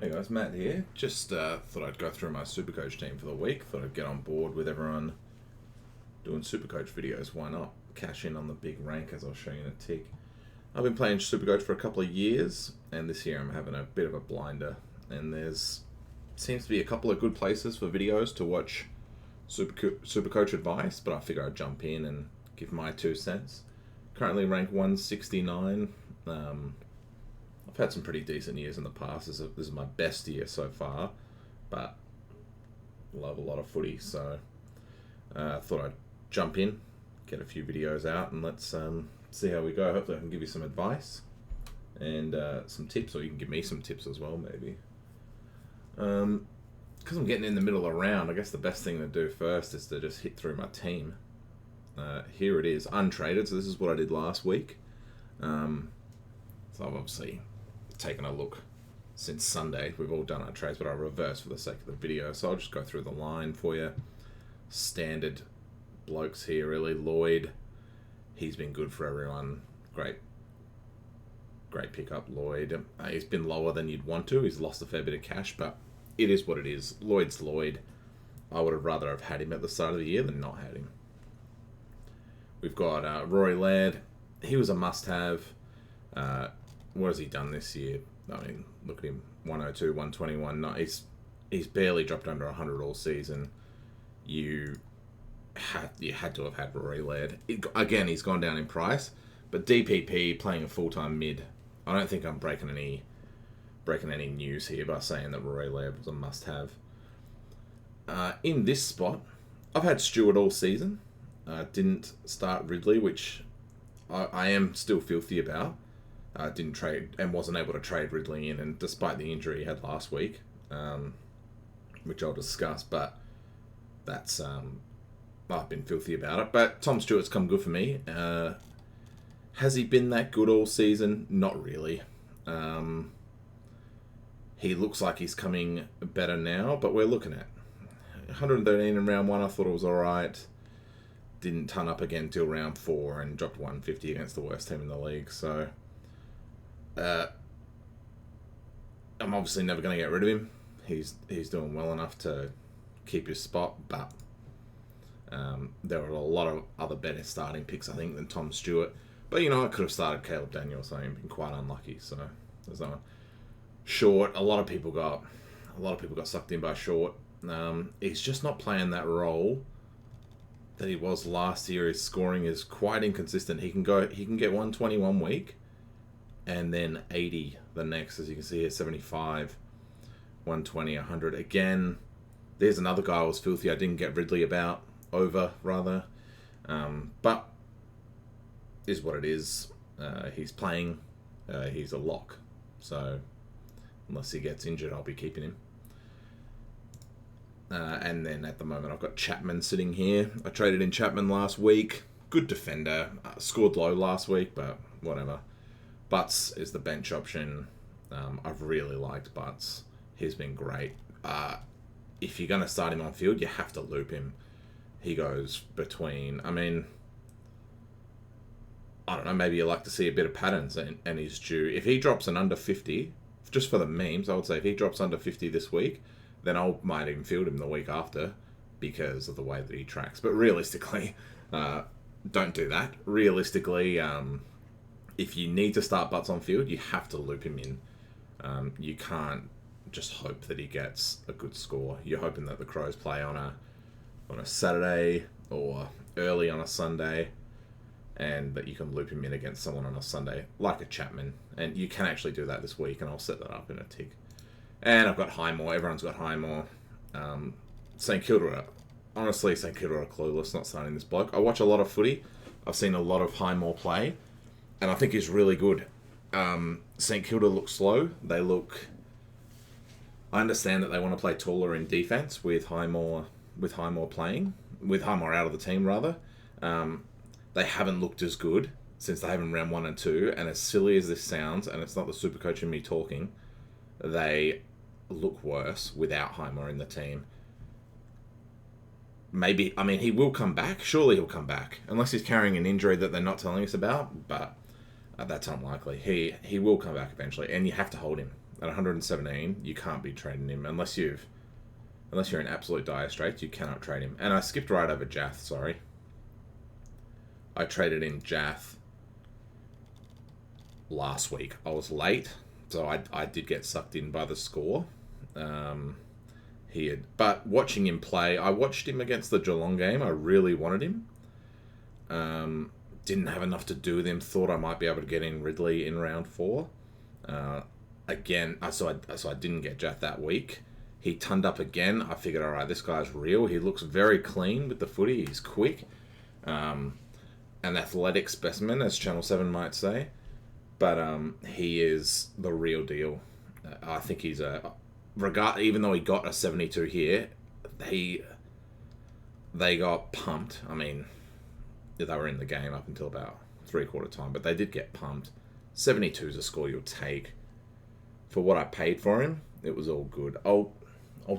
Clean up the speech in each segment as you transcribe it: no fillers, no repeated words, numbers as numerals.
Hey guys, Matt here. Just thought I'd go through my Supercoach team for the week. Thought I'd get on board with everyone doing Supercoach videos. Why not? Cash in on the big rank, as I'll show you in a tick. I've been playing Supercoach for a couple of years, and this year I'm having a bit of a blinder. And there's seems to be a couple of good places for videos to watch Supercoach advice, but I figure I'd jump in and give my 2 cents. Currently ranked 169. I've had some pretty decent years in the past. This is my best year so far, but love a lot of footy, so I thought I'd jump in, get a few videos out, and let's see how we go. Hopefully I can give you some advice and some tips, or you can give me some tips as well, maybe. Because I'm getting in the middle of the round, I guess the best thing to do first is to just hit through my team. Here it is, untraded, so this is what I did last week. So I've obviously taken a look since Sunday. We've all done our trades, but I reversed for the sake of the video. So I'll just go through the line for you. Standard blokes here, really. Lloyd, he's been good for everyone. Great pickup, Lloyd. He's been lower than you'd want to. He's lost a fair bit of cash, but it is what it is. Lloyd's Lloyd. I would have rather have had him at the start of the year than not had him. We've got Rory Laird. He was a must-have. What has he done this year? I mean, look at him, 102, 121. No, he's barely dropped under 100 all season. You had to have had Rory Laird. Again, he's gone down in price, but DPP playing a full-time mid. I don't think I'm breaking any news here by saying that Rory Laird was a must-have. In this spot, I've had Stewart all season. Didn't start Ridley, which I am still filthy about. Didn't trade and wasn't able to trade Ridley in, and despite the injury he had last week, which I'll discuss, but that's I've been filthy about it. But Tom Stewart's come good for me. Has he been that good all season? Not really. He looks like he's coming better now, but we're looking at 113 in round 1. I thought it was alright. Didn't ton up again till round 4 and dropped 150 against the worst team in the league. So I'm obviously never going to get rid of him. He's doing well enough to keep his spot, but there were a lot of other better starting picks, I think, than Tom Stewart. But you know, I could have started Caleb Daniels, so I've been quite unlucky. So there's no Short. A lot of people got sucked in by Short. He's just not playing that role that he was last year. His scoring is quite inconsistent. He can get 120 1 week and then 80 the next. As you can see here, 75, 120, 100. Again, there's another guy I was filthy. I didn't get Ridley over, rather. But is what it is. He's playing. He's a lock. So unless he gets injured, I'll be keeping him. And then at the moment, I've got Chapman sitting here. I traded in Chapman last week. Good defender. Scored low last week, but whatever. Butts is the bench option. I've really liked Butts. He's been great. If you're going to start him on field, you have to loop him. He goes between... I mean, I don't know, maybe you like to see a bit of patterns, and he's due. If he drops an under 50, just for the memes, I would say if he drops under 50 this week, then I might even field him the week after because of the way that he tracks. But realistically, don't do that. Realistically, if you need to start Butts on field, you have to loop him in. You can't just hope that he gets a good score. You're hoping that the Crows play on a Saturday or early on a Sunday, and that you can loop him in against someone on a Sunday, like a Chapman. And you can actually do that this week, and I'll set that up in a tick. And I've got Highmore. Everyone's got Highmore. St Kilda, honestly, St Kilda are clueless not starting this bloke. I watch a lot of footy. I've seen a lot of Highmore play, and I think he's really good. St Kilda look slow. I understand that they want to play taller in defence with Highmore playing, with Highmore out of the team rather. They haven't looked as good since they have in round 1 and 2, and as silly as this sounds, and it's not the Supercoach in me talking, they look worse without Highmore in the team. Maybe, I mean, he will come back. Surely he'll come back, unless he's carrying an injury that they're not telling us about, but that's unlikely. He will come back eventually, and you have to hold him. at 117, you can't be trading him unless you're in absolute dire straits. You cannot trade him. And I skipped right over Jath. Sorry, I traded in Jath last week. I was late, so I did get sucked in by the score. But watching him play, I watched him against the Geelong game. I really wanted him. Didn't have enough to do with him. Thought I might be able to get in Ridley in round 4. So I didn't get Jath that week. He turned up again. I figured, all right, this guy's real. He looks very clean with the footy. He's quick, an athletic specimen, as Channel 7 might say. But he is the real deal. I think he's even though he got a 72 here, they got pumped. I mean, they were in the game up until about 3/4 time, but they did get pumped. 72 is a score you'll take. For what I paid for him, it was all good. I'll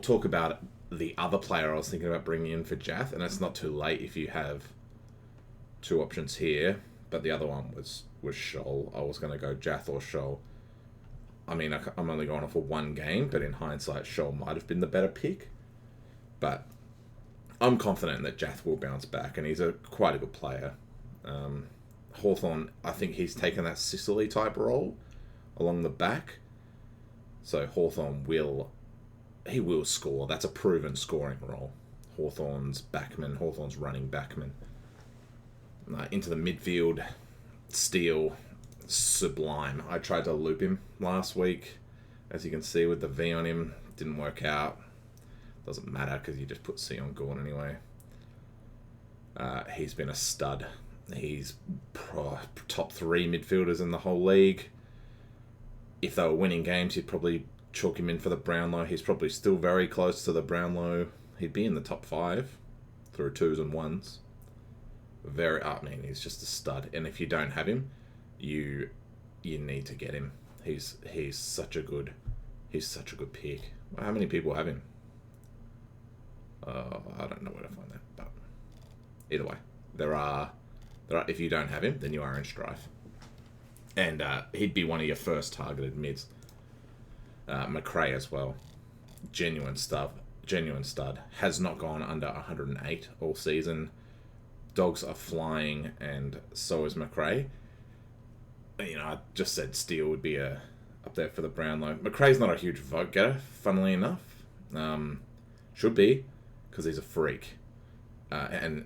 talk about the other player I was thinking about bringing in for Jath, and it's not too late if you have 2 options here, but the other one was Scholl. I was going to go Jath or Scholl. I mean, I'm only going off for 1 game, but in hindsight, Scholl might have been the better pick. But I'm confident that Jath will bounce back, and he's quite a good player. Hawthorn, I think he's taken that Sicily type role along the back. So Hawthorn will score. That's a proven scoring role. Hawthorn's running backman. Into the midfield, Steele, sublime. I tried to loop him last week. As you can see with the V on him, didn't work out. Doesn't matter because you just put C on Gorn anyway. He's been a stud. He's top 3 midfielders in the whole league. If they were winning games, you'd probably chalk him in for the Brownlow. He's probably still very close to the Brownlow. He'd be in the top 5 through 2s and 1s. He's just a stud. And if you don't have him, you need to get him. He's such a good pick. How many people have him? I don't know where to find that, but either way, there are. If you don't have him, then you are in strife. And he'd be one of your first targeted mids. McRae as well. Genuine stud. Has not gone under 108 all season. Dogs are flying, and so is McRae. I just said Steele would be up there for the Brownlow. McRae's not a huge vote getter, funnily enough. Should be, because he's a freak. And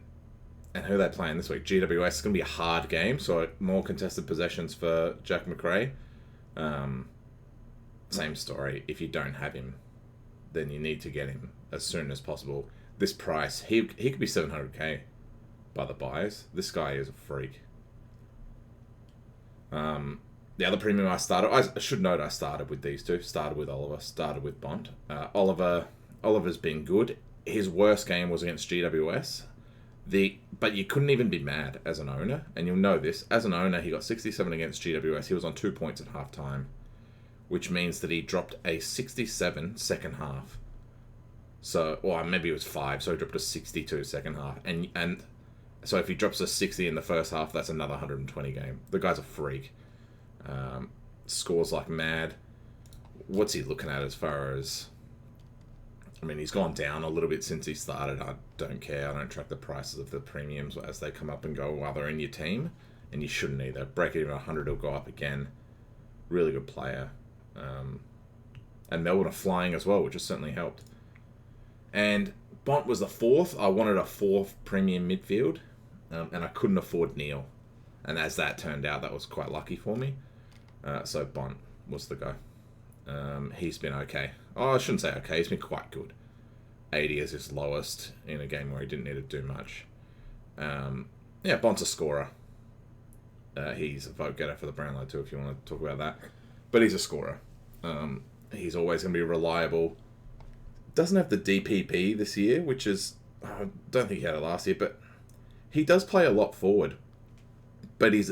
who are they playing this week? GWS. It's going to be a hard game, so more contested possessions for Jack McRae. Same story. If you don't have him, then you need to get him as soon as possible. This price, he could be 700k by the buys. This guy is a freak. The other premium I should note I started with these two. Started with Oliver, started with Bont. Oliver's been good. His worst game was against GWS. But you couldn't even be mad as an owner, and you'll know this. As an owner, he got 67 against GWS. He was on 2 points at half-time, which means that he dropped a 67 second half. So, or maybe it was 5, so he dropped a 62 second half. And so if he drops a 60 in the first half, that's another 120 game. The guy's a freak. Scores like mad. What's he looking at as far as... I mean, he's gone down a little bit since he started. I don't care. I don't track the prices of the premiums as they come up and go while they're in your team. And you shouldn't either. Break it even 100, he'll go up again. Really good player. And Melbourne are flying as well, which has certainly helped. And Bont was the 4th. I wanted a 4th premium midfield. And I couldn't afford Neil. And as that turned out, that was quite lucky for me. So Bont was the go. He's been okay. Oh, I shouldn't say okay. He's been quite good. 80 is his lowest in a game where he didn't need to do much. Bont's a scorer. He's a vote getter for the Brownlow too, if you want to talk about that. But he's a scorer. He's always going to be reliable. Doesn't have the DPP this year, which is... I don't think he had it last year, but he does play a lot forward. But he's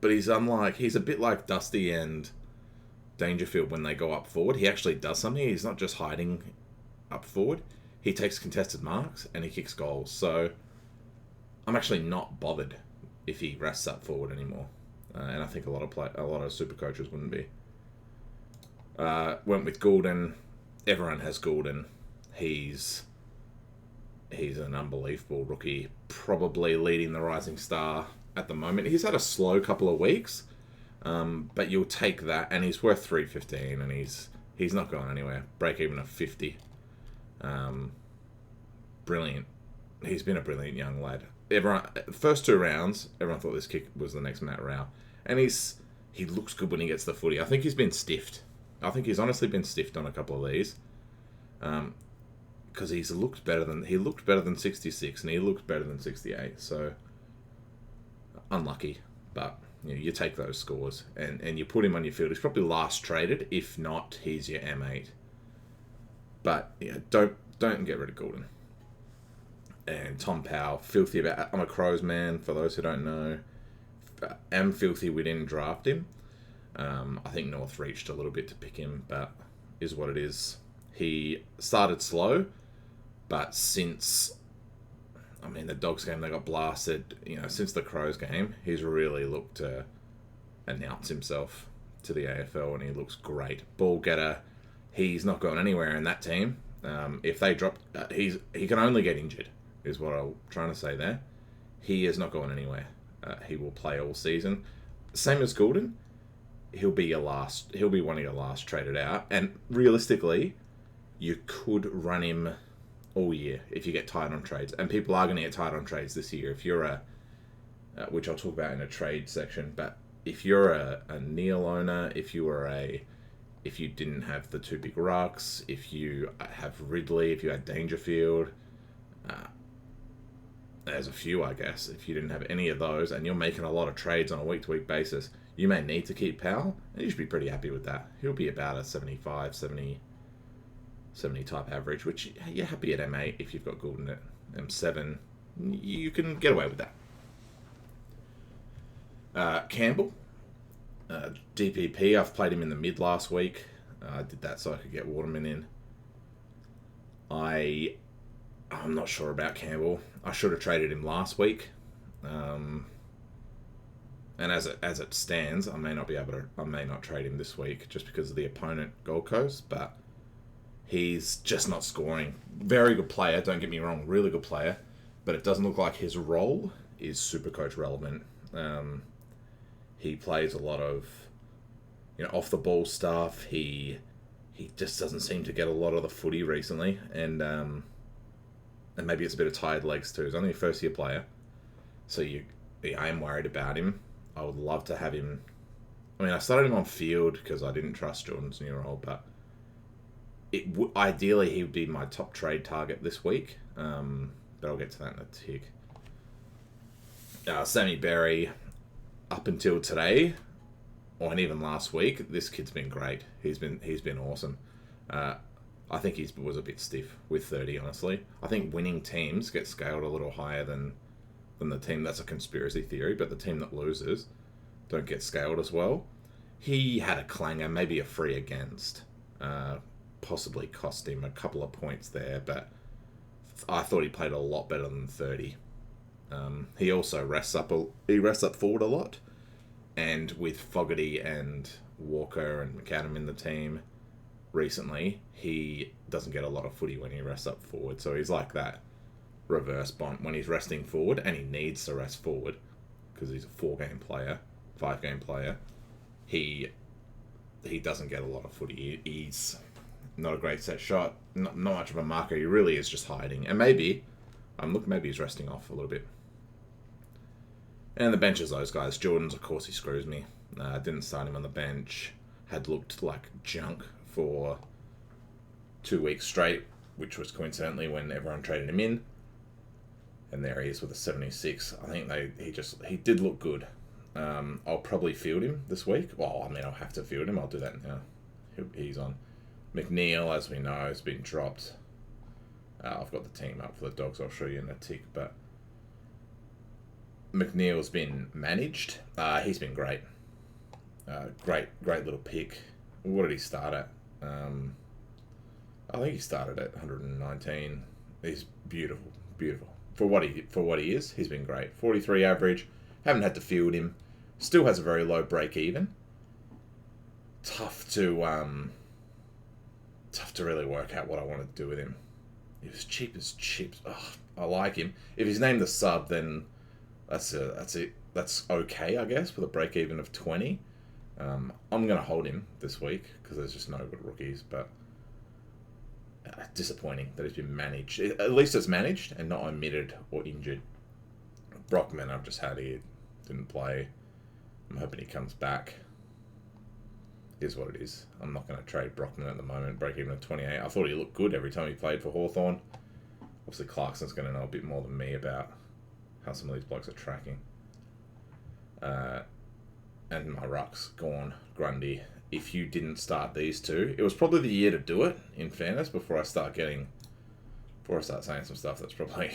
unlike... He's a bit like Dusty and Dangerfield when they go up forward. He actually does something. He's not just hiding up forward. He takes contested marks and he kicks goals. So I'm actually not bothered if he rests up forward anymore. And I think a lot of super coaches wouldn't be. Went with Goulden. Everyone has Goulden. He's an unbelievable rookie, probably leading the Rising Star at the moment. He's had a slow couple of weeks, but you'll take that, and he's worth 315, and he's not going anywhere. Break even of 50. Brilliant. He's been a brilliant young lad. First 2 rounds, everyone thought this kick was the next Matt Rao, and he looks good when he gets the footy. I think he's been stiffed. I think he's honestly been stiffed on a couple of these. Because he looked better than 66, and he looked better than 68. So unlucky, but you take those scores and you put him on your field. He's probably last traded. If not, he's your M8. But don't get rid of Goulden. And Tom Powell, filthy about. I'm a Crows man. For those who don't know, am filthy. We didn't draft him. I think North reached a little bit to pick him, but is what it is. He started slow. But since, the Dogs game, they got blasted. Since the Crows game, he's really looked to announce himself to the AFL, and he looks great. Ball getter. He's not going anywhere in that team. If they drop, he can only get injured, is what I'm trying to say there. He is not going anywhere. He will play all season. Same as Goulden. He'll be one of your last traded out. And realistically, you could run him all year if you get tight on trades, and people are going to get tight on trades this year. If you're which I'll talk about in a trade section, but if you're a Neil owner, if you didn't have the 2 big rucks, if you have Ridley, if you had Dangerfield, there's a few, I guess. If you didn't have any of those, and you're making a lot of trades on a week-to-week basis, you may need to keep Powell, and you should be pretty happy with that. He'll be about a 75, 70 type average, which you're happy at M8 if you've got Goulden at M7. You can get away with that. Campbell, DPP, I've played him in the mid last week. I did that so I could get Waterman in. I'm not sure about Campbell. I should have traded him last week. And as it stands, I may not trade him this week just because of the opponent Gold Coast, but he's just not scoring. Very good player, don't get me wrong, really good player, but it doesn't look like his role is Supercoach relevant. He plays a lot of off the ball stuff. He just doesn't seem to get a lot of the footy recently, and maybe it's a bit of tired legs too. He's only a first year player, so I am worried about him. I would love to have him. I started him on field because I didn't trust Jordan's new role, but ideally he would be my top trade target this week, but I'll get to that in a tick. Sammy Berry, up until today, and even last week, this kid's been great. He's been awesome. I think he was a bit stiff with 30, honestly. I think winning teams get scaled a little higher than the team. That's a conspiracy theory, but the team that loses don't get scaled as well. He had a clanger, maybe a free against. Possibly cost him a couple of points there, but I thought he played a lot better than 30. He also rests up forward a lot, and with Fogarty and Walker and McAdam in the team recently, he doesn't get a lot of footy when he rests up forward, so he's like that reverse Bont when he's resting forward, and he needs to rest forward because he's a 5-game player. He doesn't get a lot of footy. He's not a great set shot, not much of a marker. He really is just hiding, and maybe he's resting off a little bit. And the bench is those guys. Jordan's, of course, he screws me. Didn't start him on the bench. Had looked like junk for 2 weeks straight, which was coincidentally when everyone traded him in. And there he is with a 76. I think he did look good. I'll probably field him this week. Well, I'll have to field him. I'll do that now. He's on. McNeil, as we know, has been dropped. I've got the team up for the Dogs. I'll show you in a tick. But McNeil's been managed. He's been great. Great little pick. What did he start at? I think he started at 119. He's beautiful. For what he is, he's been great. 43 average. Haven't had to field him. Still has a very low break even. Tough to tough to really work out what I want to do with him. He was cheap as chips. Oh, I like him. If he's named the sub, then that's it. That's okay, I guess, with a break even of 20. I'm going to hold him this week because there's just no good rookies, but disappointing that he's been managed. At least it's managed and not omitted or injured. Brockman, I've just had here, didn't play. I'm hoping he comes back. Is what it is. I'm not going to trade Brockman at the moment. Break even at 28. I thought he looked good every time he played for Hawthorn. Obviously, Clarkson's going to know a bit more than me about how some of these blokes are tracking. And my rucks, gone. Grundy. If you didn't start these two, it was probably the year to do it, in fairness, before I start saying some stuff that's probably a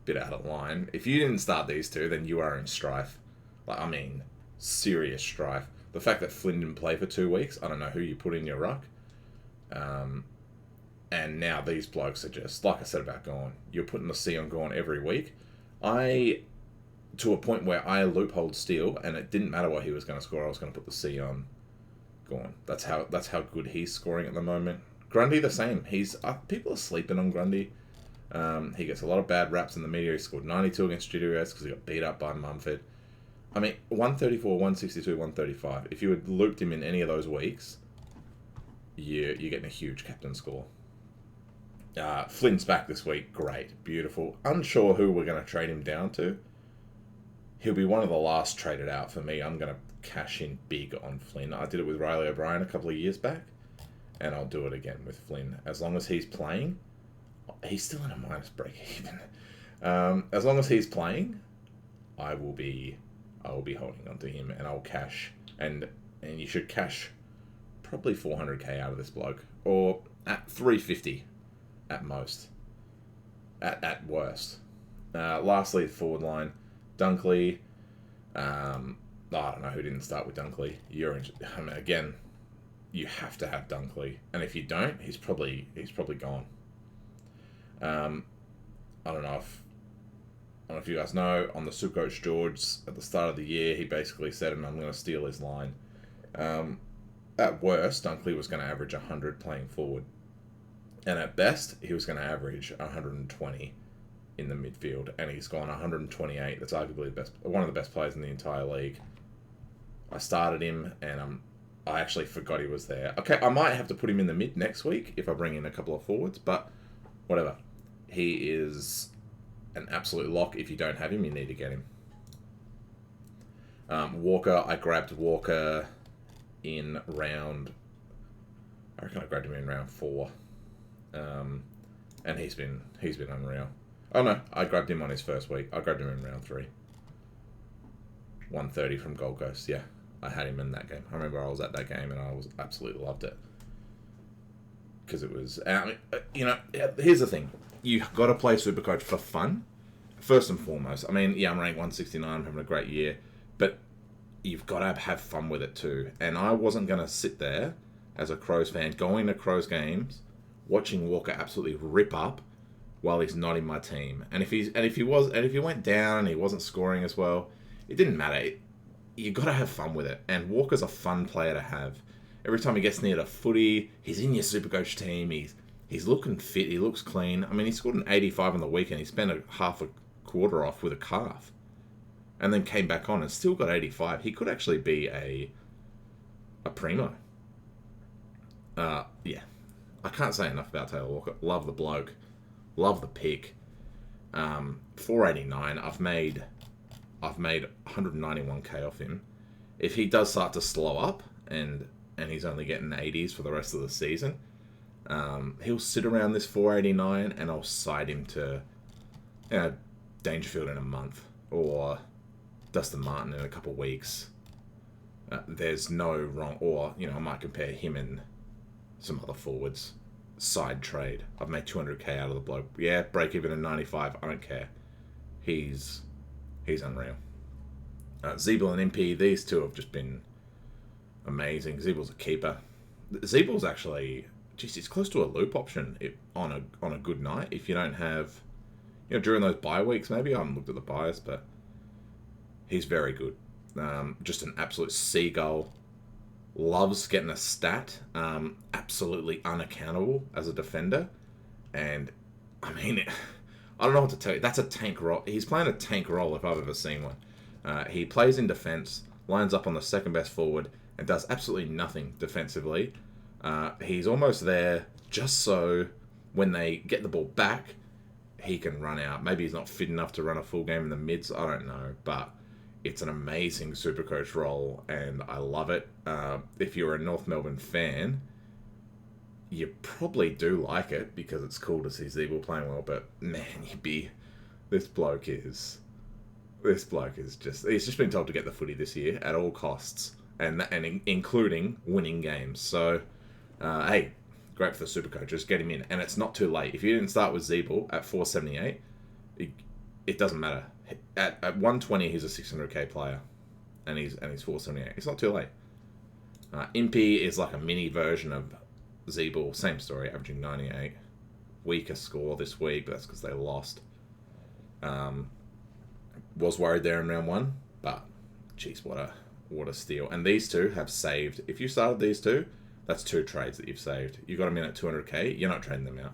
bit out of line. If you didn't start these two, then you are in strife. Serious strife. The fact that Flynn didn't play for 2 weeks, I don't know who you put in your ruck. And now these blokes are just, like I said about Gorn, you're putting the C on Gorn every week. To a point where I loopholed Steele, and it didn't matter what he was going to score, I was going to put the C on Gorn. That's how good he's scoring at the moment. Grundy the same. People are sleeping on Grundy. He gets a lot of bad raps in the media. He scored 92 against GWS because he got beat up by Mumford. 134, 162, 135. If you had looped him in any of those weeks, you're getting a huge captain score. Flynn's back this week. Great. Beautiful. Unsure who we're going to trade him down to. He'll be one of the last traded out for me. I'm going to cash in big on Flynn. I did it with Riley O'Brien a couple of years back, and I'll do it again with Flynn. As long as he's playing, he's still in a minus break even. As long as he's playing, I will be holding on to him, and I'll cash. And you should cash probably 400k out of this bloke, or at 350 at most, at worst. Lastly, the forward line, Dunkley. I don't know who didn't start with Dunkley. Again, you have to have Dunkley, and if you don't, he's probably gone. I don't know if you guys know, on the Supercoach George, at the start of the year, he basically said, and I'm going to steal his line. At worst, Dunkley was going to average 100 playing forward. And at best, he was going to average 120 in the midfield. And he's gone 128. That's arguably one of the best players in the entire league. I started him, and I actually forgot he was there. Okay, I might have to put him in the mid next week if I bring in a couple of forwards, but whatever. He is an absolute lock. If you don't have him, you need to get him. Walker, I grabbed Walker in round... I reckon I grabbed him in round 4. And he's been unreal. Oh no, I grabbed him on his first week. I grabbed him in round 3. 130 from Gold Coast, yeah. I had him in that game. I remember I was at that game and I absolutely loved it. Because it was... here's the thing. You got to play Supercoach for fun, first and foremost. I'm ranked 169, I'm having a great year, but you've got to have fun with it too. And I wasn't going to sit there as a Crows fan, going to Crows games, watching Walker absolutely rip up while he's not in my team. And if he went down and he wasn't scoring as well, it didn't matter. You got to have fun with it. And Walker's a fun player to have. Every time he gets near the footy, he's in your Supercoach team. He's looking fit. He looks clean. He scored an 85 on the weekend. He spent half a quarter off with a calf, and then came back on and still got 85. He could actually be a primo. Yeah, I can't say enough about Taylor Walker. Love the bloke. Love the pick. 489. I've made 191k off him. If he does start to slow up and he's only getting 80s for the rest of the season, he'll sit around this 489 and I'll side him to Dangerfield in a month or Dustin Martin in a couple of weeks. There's no wrong, or I might compare him and some other forwards. Side trade. I've made 200k out of the bloke. Yeah, break even at 95. I don't care. He's unreal. Zeeble and MP, these two have just been amazing. Zeeble's a keeper. Zeeble's actually, it's close to a loop option on a good night. If you don't have, during those bye weeks, maybe I haven't looked at the buys, but he's very good. Just an absolute seagull. Loves getting a stat. absolutely unaccountable as a defender. And, I mean, I don't know what to tell you. That's a tank role. He's playing a tank role if I've ever seen one. He plays in defence, lines up on the second best forward, and does absolutely nothing defensively. He's almost there just so when they get the ball back, he can run out. Maybe he's not fit enough to run a full game in the mids. I don't know. But it's an amazing Supercoach role, and I love it. If you're a North Melbourne fan, you probably do like it because it's cool to see Zeeble playing well. But, man, this bloke is just... He's just been told to get the footy this year at all costs, and including winning games. So, hey, great for the Supercoaches. Get him in. And it's not too late. If you didn't start with Zeeble at 478, it doesn't matter. At 120, he's a 600k player. And he's 478. It's not too late. Impey is like a mini version of Zeeble. Same story, averaging 98. Weaker score this week, but that's because they lost. Was worried there in round 1, but geez, what a steal. And these two have saved. If you started these two, that's 2 trades that you've saved. You got them in at 200k, you're not trading them out.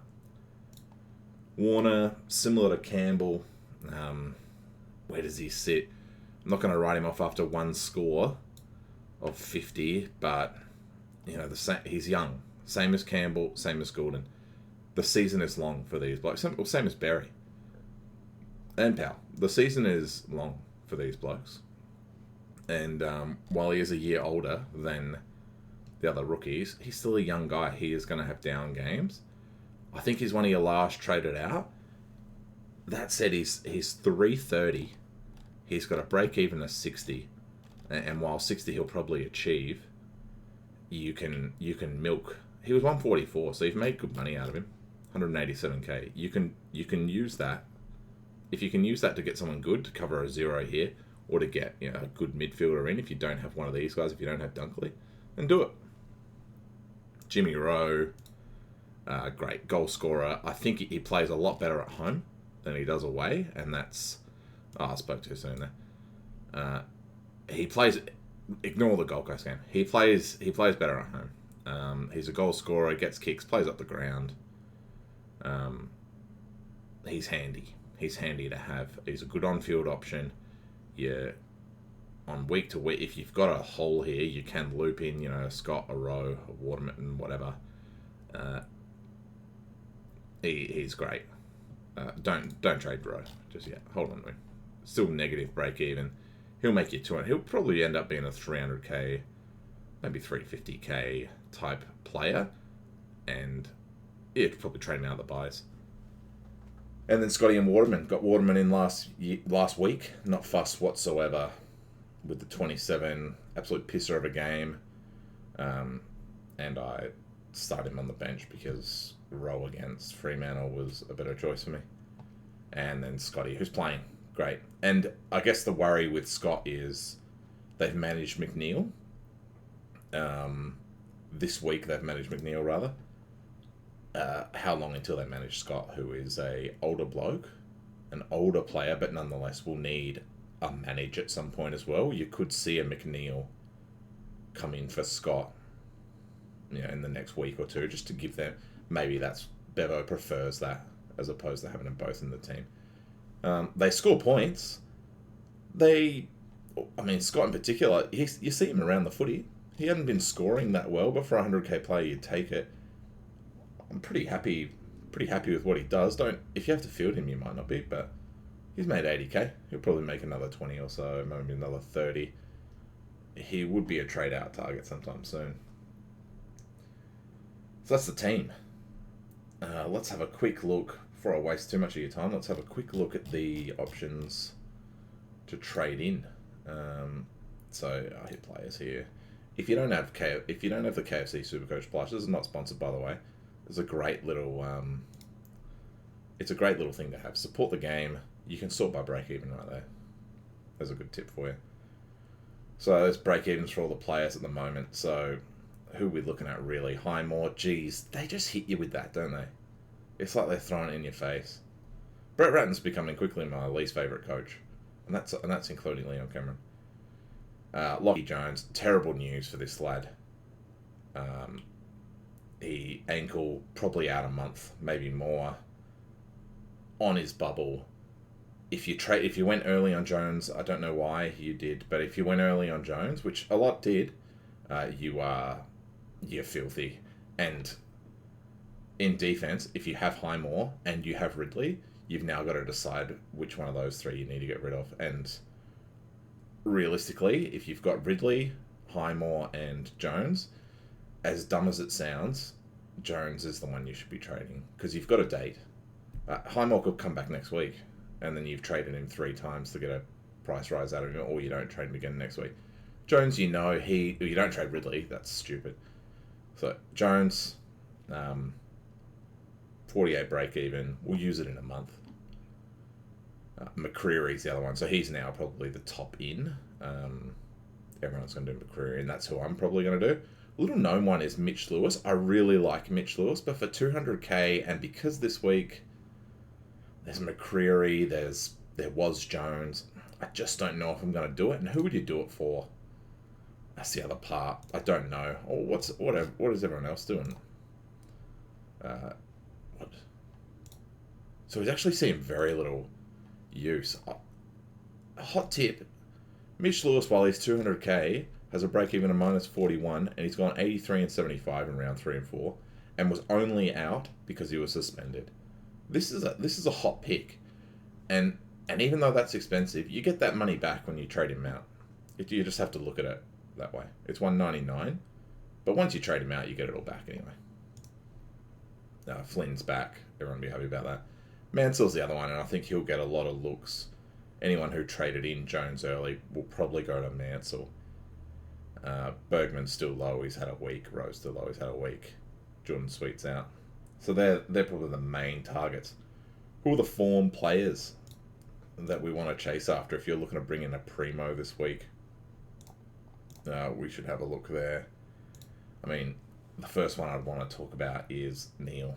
Warner, similar to Campbell. Where does he sit? I'm not going to write him off after one score of 50, but he's young. Same as Campbell, same as Goulden. The season is long for these blokes. Same as Berry. And Powell. The season is long for these blokes. And while he is a year older than the other rookies, he's still a young guy. He is going to have down games. I think he's one of your last traded out. That said, he's 330. He's got a break even of 60. And while 60 he'll probably achieve, you can milk. He was 144, so you've made good money out of him. 187k. You can use that. If you can use that to get someone good to cover a 0 here, or to get a good midfielder in, if you don't have one of these guys, if you don't have Dunkley, then do it. Jimmy Rowe, great goal scorer. I think he plays a lot better at home than he does away, and that's... Oh, I spoke too soon there. He plays... Ignore the Gold Coast game. He plays better at home. He's a goal scorer, gets kicks, plays up the ground. He's handy. He's handy to have. He's a good on-field option. Yeah, on week to week, if you've got a hole here, you can loop in, Scott, a Rowe, a Waterman, whatever. He's great. Don't trade Rowe just yet. Hold on to him. Still negative break even. He'll make you 200. He'll probably end up being a 300k, maybe 350k type player, and you'd probably trade him out of the buys. And then Scotty and Waterman. Got Waterman in last week. Not fussed whatsoever with the 27. Absolute pisser of a game. And I started him on the bench because Rowe against Fremantle was a better choice for me. And then Scotty, who's playing great. And I guess the worry with Scott is they've managed McNeil. This week they've managed McNeil, rather. How long until they manage Scott, who is a older bloke, an older player, but nonetheless will need a manage at some point as well. You could see a McNeil come in for Scott, in the next week or two, just to give them... Maybe that's... Bevo prefers that, as opposed to having them both in the team. They score points. Scott in particular, you see him around the footy. He hadn't been scoring that well, but for a 100k player, you'd take it. I'm pretty happy with what he does. If you have to field him, you might not be, but he's made 80k. He'll probably make another 20 or so, maybe another 30. He would be a trade out target sometime soon. So that's the team. Let's have a quick look, before I waste too much of your time, let's have a quick look at the options to trade in. So I hit players here. If you don't have the KFC Supercoach Plus, this is not sponsored, by the way. It's a great little thing to have. Support the game. You can sort by break even right there. There's a good tip for you. So there's break evens for all the players at the moment. So who are we looking at really? Highmore, geez, they just hit you with that, don't they? It's like they're throwing it in your face. Brett Ratton's becoming quickly my least favourite coach, and that's including Leon Cameron. Lockie Jones, terrible news for this lad. He ankle probably out a month, maybe more, on his bubble. If you went early on Jones, I don't know why you did, but if you went early on Jones, which a lot did, you're filthy. And in defense, if you have Highmore and you have Ridley, you've now got to decide which one of those three you need to get rid of. And realistically, if you've got Ridley, Highmore, and Jones, as dumb as it sounds, Jones is the one you should be trading because you've got a date. Highmore could come back next week, and then you've traded him 3 times to get a price rise out of him, or you don't trade him again next week. Jones, you don't trade Ridley. That's stupid. So Jones, 48 break even. We'll use it in a month. McCreary's the other one, so he's now probably the top in. Everyone's going to do McCreary, and that's who I'm probably going to do. A little known one is Mitch Lewis. I really like Mitch Lewis, but for 200k, and because this week there's McCreary, there was Jones, I just don't know if I'm going to do it. And who would you do it for? That's the other part. I don't know. Or what is everyone else doing? What? So he's actually seeing very little use. A hot tip: Mitch Lewis, while he's 200k, has a break even of -41, and he's gone 83 and 75 in round 3 and 4, and was only out because he was suspended. This is a hot pick, and even though that's expensive, you get that money back when you trade him out. You just have to look at it that way. It's 199, but once you trade him out, you get it all back anyway. Flynn's back. Everyone will be happy about that. Mansell's the other one, and I think he'll get a lot of looks. Anyone who traded in Jones early will probably go to Mansell. Bergman's still low. He's had a week. Rowe's still low. He's had a week. Jordan Sweet's out. So they're probably the main targets. Who are the form players that we want to chase after if you're looking to bring in a Premo this week? We should have a look there. I mean, the first one I'd want to talk about is Neil.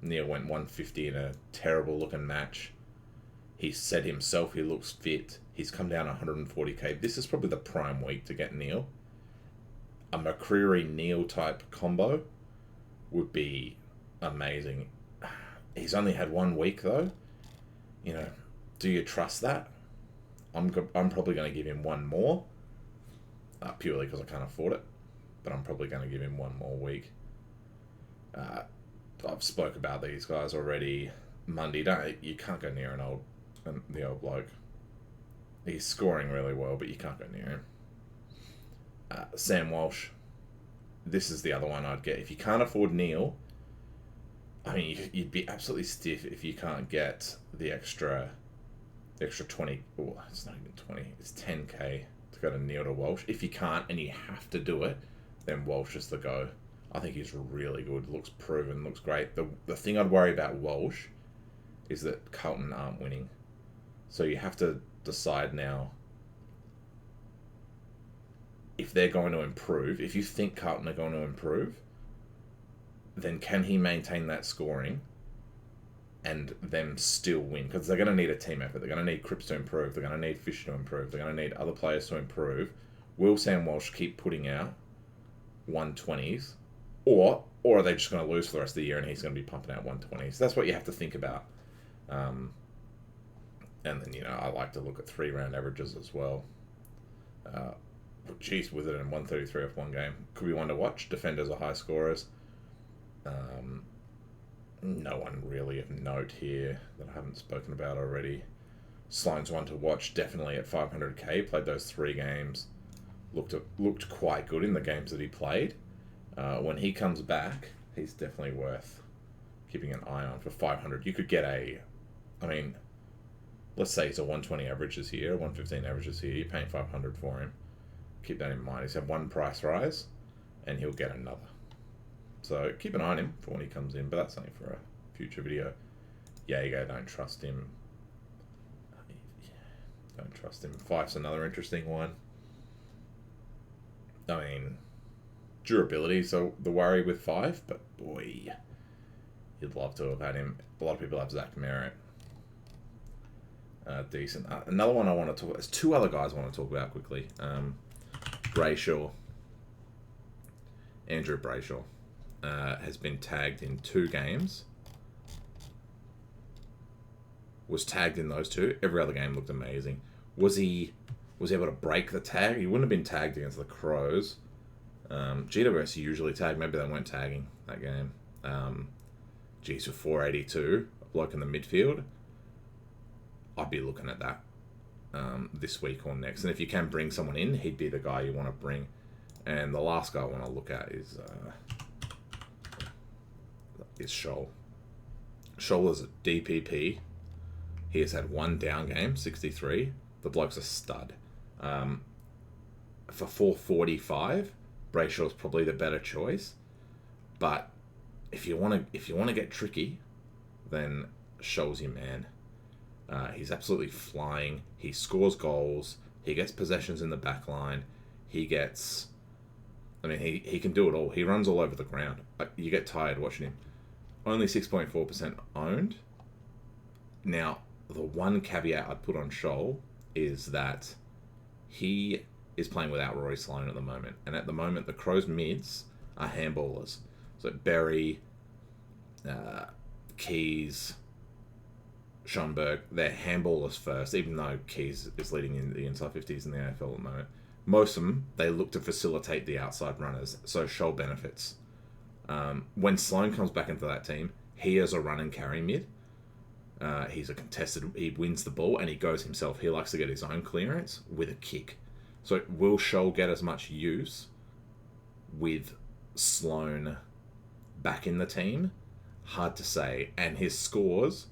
Neil went 150 in a terrible looking match. He said himself he looks fit. He's come down 140k. This is probably the prime week to get Neil. A McCreary-Neil type combo would be amazing. He's only had 1 week though. Do you trust that? I'm probably going to give him 1 more. Purely because I can't afford it. But I'm probably going to give him 1 more week. I've spoke about these guys already. Mundy, you can't go near the old bloke. He's scoring really well, but you can't go near him. Sam Walsh. This is the other one I'd get. If you can't afford Neil, I mean, you'd be absolutely stiff if you can't get the extra 20. Oh, it's not even 20. It's 10k to go to Neil to Walsh. If you can't and you have to do it, then Walsh is the go. I think he's really good. Looks proven. Looks great. The thing I'd worry about Walsh is that Carlton aren't winning. So you have to decide now if they're going to improve. If you think Carlton are going to improve, then can he maintain that scoring and them still win? Because they're going to need a team effort. They're going to need Cripps to improve. They're going to need Fisher to improve. They're going to need other players to improve. Will Sam Walsh keep putting out 120s? Or are they just going to lose for the rest of the year and he's going to be pumping out 120s? That's what you have to think about. And then, I like to look at 3-round averages as well. With it in 133 off 1 game. Could be one to watch. Defenders are high scorers. No one really of note here that I haven't spoken about already. Sloane's one to watch, definitely at 500k. Played those 3 games. Looked quite good in the games that he played. When he comes back, he's definitely worth keeping an eye on for 500. You could get let's say it's a 120 average this year, 115 average this year. You're paying 500 for him. Keep that in mind. He's had 1 price rise, and he'll get another. So keep an eye on him for when he comes in, but that's something for a future video. Jaeger, don't trust him. Don't trust him. Fife's another interesting one. I mean, durability, so the worry with Fife, but boy, you'd love to have had him. A lot of people have Zach Merritt. Decent. Another one I want to talk about. There's 2 other guys I want to talk about quickly. Brayshaw. Andrew Brayshaw. has been tagged in 2 games. Was tagged in those 2. Every other game looked amazing. Was he able to break the tag? He wouldn't have been tagged against the Crows. GWS usually tag. Maybe they weren't tagging that game. For 482, a bloke in the midfield. I'd be looking at that this week or next. And if you can bring someone in, he'd be the guy you want to bring. And the last guy I want to look at is Scholl. Scholl is a DPP. He has had 1 down game, 63. The bloke's a stud. For 445, Brayshaw's probably the better choice. But if you want to get tricky, then Scholl's your man. He's absolutely flying. He scores goals. He gets possessions in the back line. He can do it all. He runs all over the ground. You get tired watching him. Only 6.4% owned. Now, the one caveat I'd put on Scholl is that he is playing without Rory Sloane at the moment. And at the moment, the Crows mids are handballers. So Berry, Keys, Schoenberg, they're handballers first, even though Keys is leading in the inside 50s in the AFL at the moment. Most of them, they look to facilitate the outside runners, so Scholl benefits. When Sloane comes back into that team, he is a run and carry mid. He's a contested, he wins the ball and he goes himself. He likes to get his own clearance with a kick. So will Scholl get as much use with Sloane back in the team? Hard to say. And his scores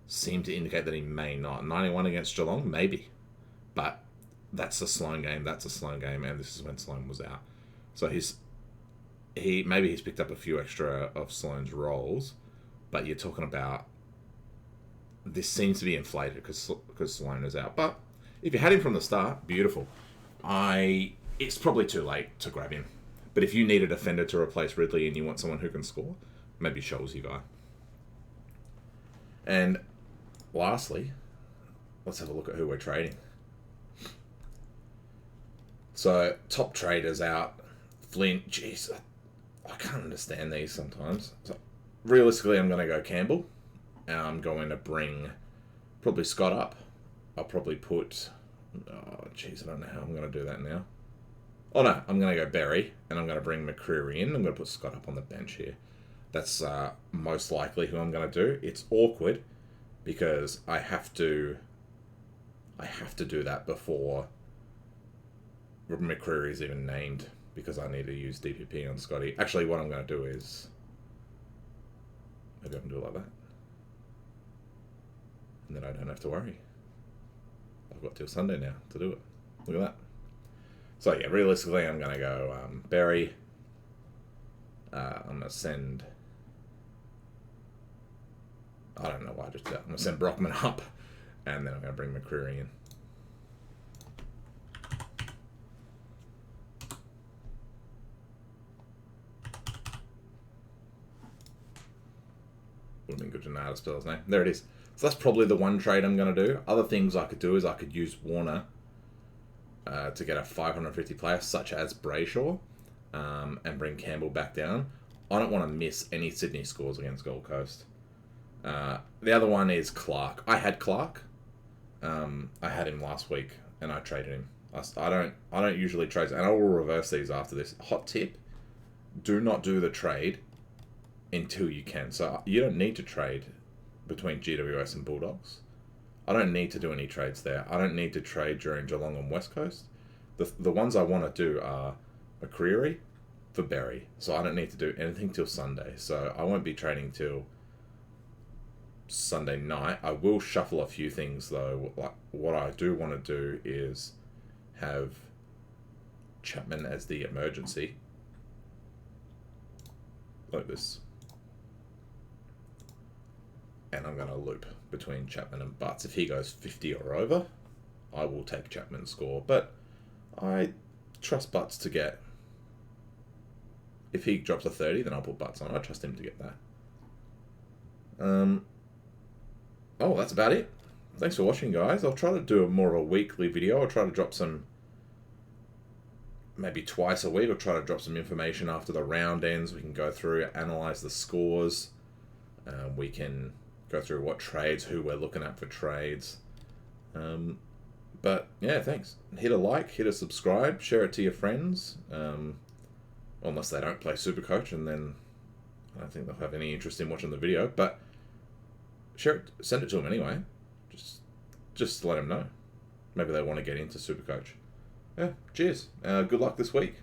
seem to indicate that he may not. 91 against Geelong, maybe. But that's a Sloane game, and this is when Sloane was out. So maybe he's picked up a few extra of Sloane's roles, but you're talking about this seems to be inflated because Sloane is out. But if you had him from the start, beautiful. It's probably too late to grab him. But if you need a defender to replace Ridley and you want someone who can score, maybe Scholl's your guy. And lastly, let's have a look at who we're trading. So, top traders out. Flint, jeez, I can't understand these sometimes. So, realistically, I'm going to go Campbell. And I'm going to bring probably Scott up. I'll probably put... Oh, jeez, I don't know how I'm going to do that now. Oh, no, I'm going to go Berry, and I'm going to bring McCreary in. I'm going to put Scott up on the bench here. That's most likely who I'm going to do. It's awkward because I have to do that before McCreary is even named because I need to use DPP on Scotty. Actually, what I'm going to do is... Maybe I can do it like that. And then I don't have to worry. I've got till Sunday now to do it. Look at that. So yeah, realistically, I'm going to go Berry. I'm going to send... I don't know why I just did that. I'm going to send Brockman up. And then I'm going to bring McCreary in. Would have been good to know how to spell his name. There it is. So that's probably the one trade I'm going to do. Other things I could do is I could use Warner to get a 550 player, such as Brayshaw, and bring Campbell back down. I don't want to miss any Sydney scores against Gold Coast. The other one is Clark. I had Clark. I had him last week, and I traded him. I don't usually trade, and I will reverse these after this. Hot tip: do not do the trade until you can. So you don't need to trade between GWS and Bulldogs. I don't need to do any trades there. I don't need to trade during Geelong and West Coast. The ones I want to do are McCreary for Berry. So I don't need to do anything till Sunday. So I won't be trading till Sunday night. I will shuffle a few things though. Like what I do want to do is have Chapman as the emergency. Like this. And I'm going to loop between Chapman and Butts. If he goes 50 or over, I will take Chapman's score. But I trust Butts to get... If he drops a 30, then I'll put Butts on. I trust him to get that. Oh, that's about it. Thanks for watching, guys. I'll try to do more of a weekly video. I'll try to drop some maybe twice a week. I'll try to drop some information after the round ends. We can go through, analyse the scores. We can go through what trades, who we're looking at for trades. But yeah, thanks. Hit a like, hit a subscribe, share it to your friends. Unless they don't play Supercoach, and then I don't think they'll have any interest in watching the video. But share it, send it to them anyway. Just let them know. Maybe they want to get into Supercoach. Yeah, cheers. Good luck this week.